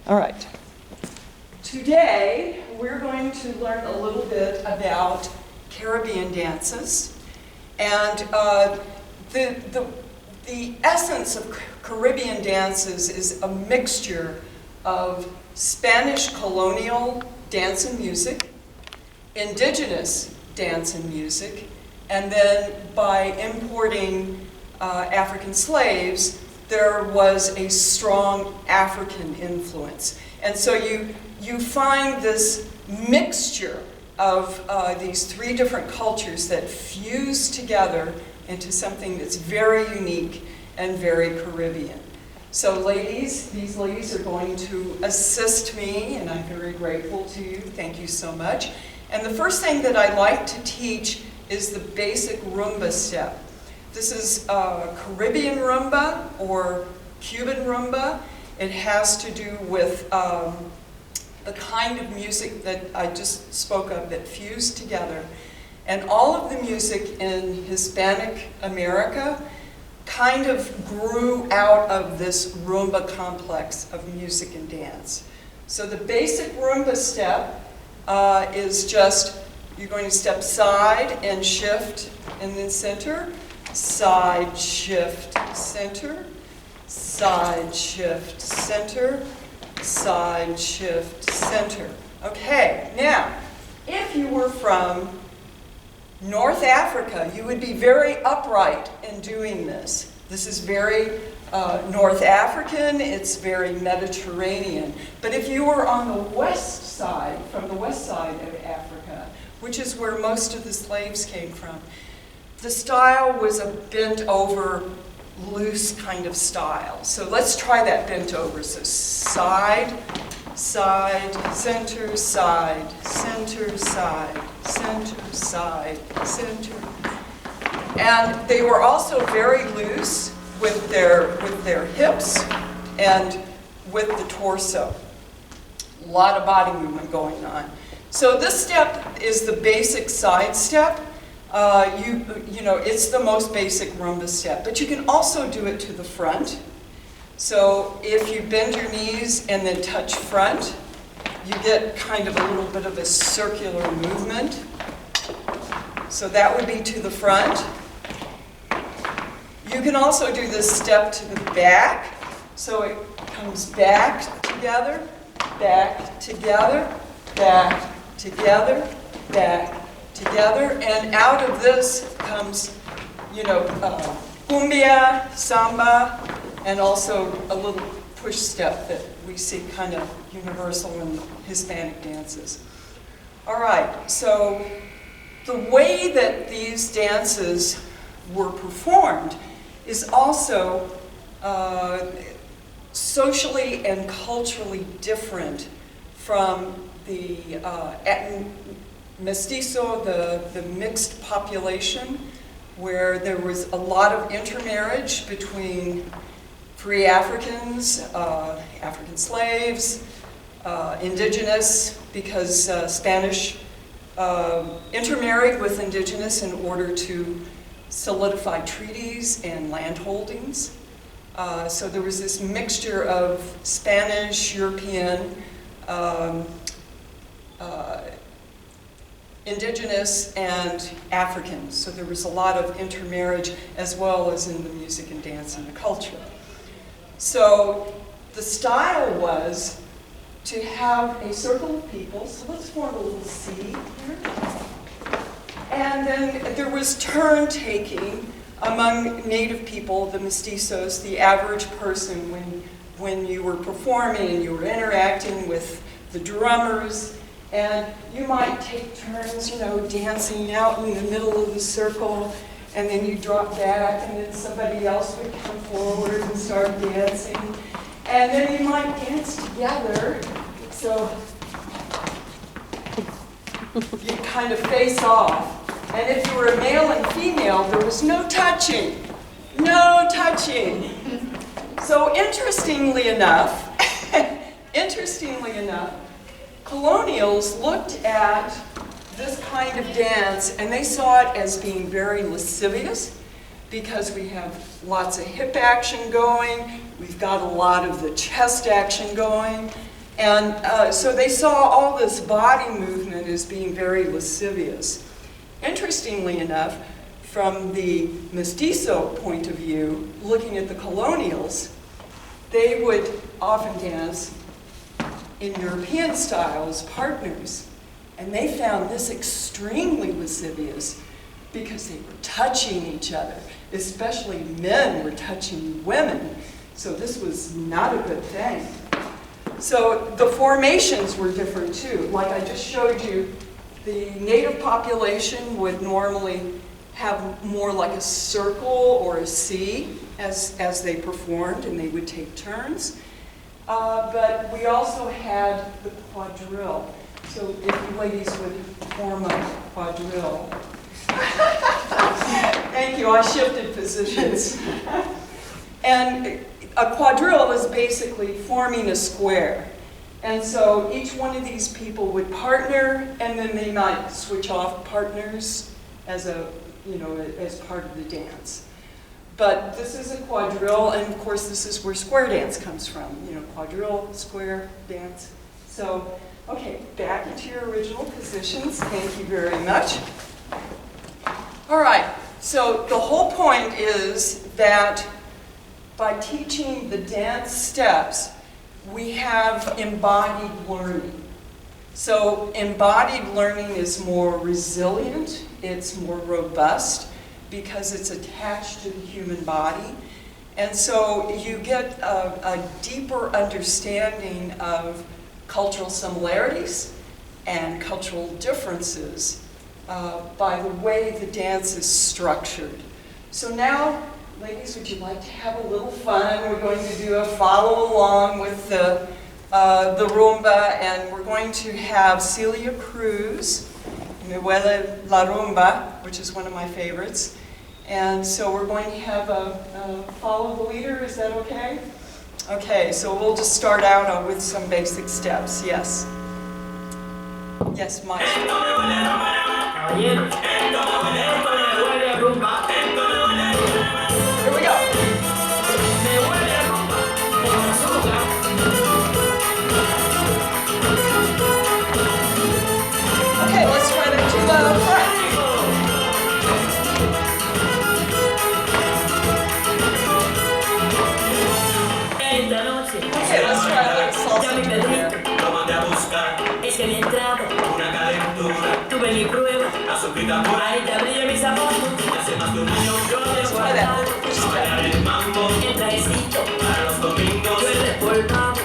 All right. Today, we're going to learn a little bit about Caribbean dances. And the essence of Caribbean dances is a mixture of Spanish colonial dance and music, indigenous dance and music, and then by importing African slaves, there was a strong African influence. And so you find this mixture of these three different cultures that fuse together into something that's very unique and very Caribbean. So ladies, these ladies are going to assist me, and I'm very grateful to you. Thank you so much. And the first thing that I like to teach is the basic rumba step. This is Caribbean rumba or Cuban rumba. It has to do with the kind of music that I just spoke of that fused together. And all of the music in Hispanic America kind of grew out of this rumba complex of music and dance. So the basic rumba step is just, you're going to step side and shift and then center, side, shift, center, side, shift, center, side, shift, center. Okay, now, if you were from North Africa, you would be very upright in doing this. This is very North African, it's very Mediterranean. But if you were on the west side, from the west side of Africa, which is where most of the slaves came from, the style was a bent over, loose kind of style. So let's try that bent over. So side, side, center, side, center, side, center, side, center. And they were also very loose with their hips and with the torso. A lot of body movement going on. So this step is the basic side step. You know, it's the most basic rumba step, but you can also do it to the front. So if you bend your knees and then touch front, you get kind of a little bit of a circular movement. So that would be to the front. You can also do this step to the back. So it comes back together, back together, back together, back together, and out of this comes, you know, cumbia, samba, and also a little push step that we see kind of universal in Hispanic dances. All right, so the way that these dances were performed is also socially and culturally different from the mestizo, the mixed population, where there was a lot of intermarriage between free Africans, African slaves, indigenous, because Spanish intermarried with indigenous in order to solidify treaties and land holdings. So there was this mixture of Spanish, European, indigenous, and African. So there was a lot of intermarriage as well as in the music and dance and the culture. So the style was to have a circle of people. So let's form a little C here. And then there was turn-taking among native people, the mestizos, the average person, when you were performing and you were interacting with the drummers. And you might take turns, you know, dancing out in the middle of the circle, and then you drop back, and then somebody else would come forward and start dancing. And then you might dance together, so you kind of face off. And if you were a male and female, there was no touching. No touching. So interestingly enough, colonials looked at this kind of dance and they saw it as being very lascivious because we have lots of hip action going, we've got a lot of the chest action going, And so they saw all this body movement as being very lascivious. Interestingly enough, from the mestizo point of view, looking at the colonials, they would often dance in European style as partners. And they found this extremely lascivious because they were touching each other. Especially men were touching women. So this was not a good thing. So the formations were different too. Like I just showed you, the native population would normally have more like a circle or a C as they performed, and they would take turns. But we also had the quadrille. So if you ladies would form a quadrille. Thank you, I shifted positions. And a quadrille is basically forming a square. And so each one of these people would partner, and then they might switch off partners as as part of the dance. But this is a quadrille, and of course this is where square dance comes from. Quadrille, square dance. So, okay, back into your original positions. Thank you very much. All right, so the whole point is that by teaching the dance steps, we have embodied learning. So embodied learning is more resilient, it's more robust because it's attached to the human body. And so you get a deeper understanding of cultural similarities and cultural differences by the way the dance is structured. So now, ladies, would you like to have a little fun? We're going to do a follow along with the rumba, and we're going to have Celia Cruz, Me Huele la Rumba, which is one of my favorites. And so we're going to have a follow the leader, is that okay? Okay, so we'll just start out with some basic steps, yes. Yes, Mike. Here we go. Okay, let's try that to the front. Okay, let's try a little salsa there. Es en entrada, una calentura, tuve mi prueba, ahorita brilla mi sabor, hace más de un año yo te bailar el mambo, el trajecito, para los domingos, yo he desbordado,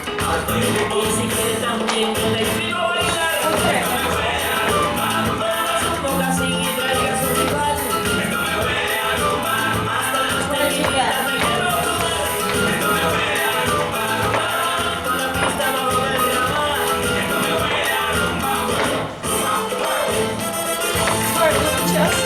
y si quieres también, yo te explico a bailar, esto me huele a rumba, todas sus bocas sin y traiga su rival, esto me huele a rumba, hasta las tequilas me quiero tomar, esto me huele a rumba, con la pista bajo del gramar, esto me huele a Start with the chest.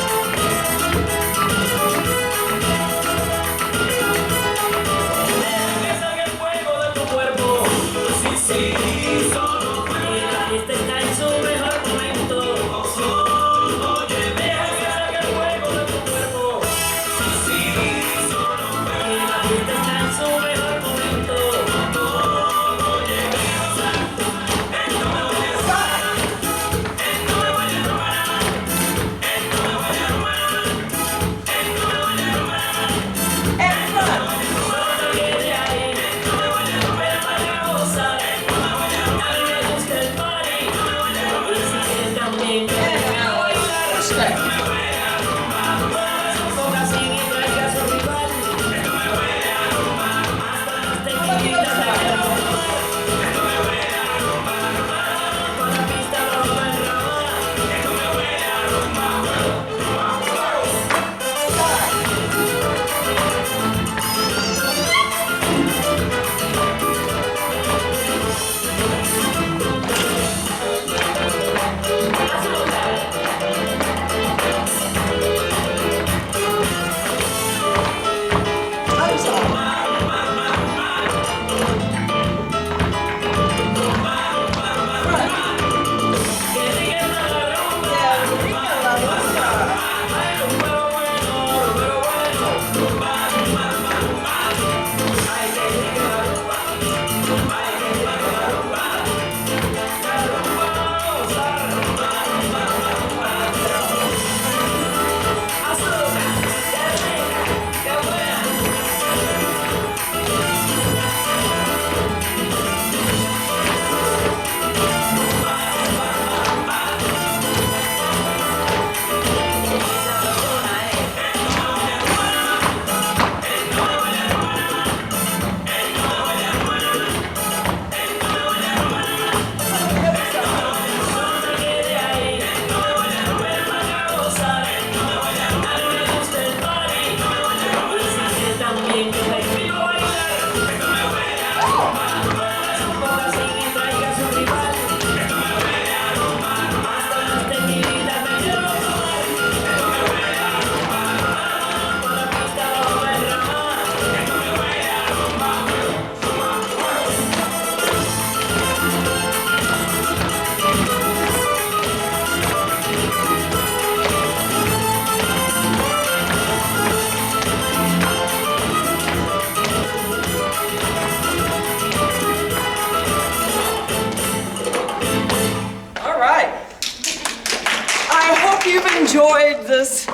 enjoyed this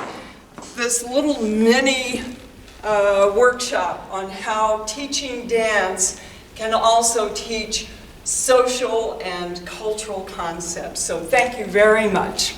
little mini workshop on how teaching dance can also teach social and cultural concepts. So thank you very much.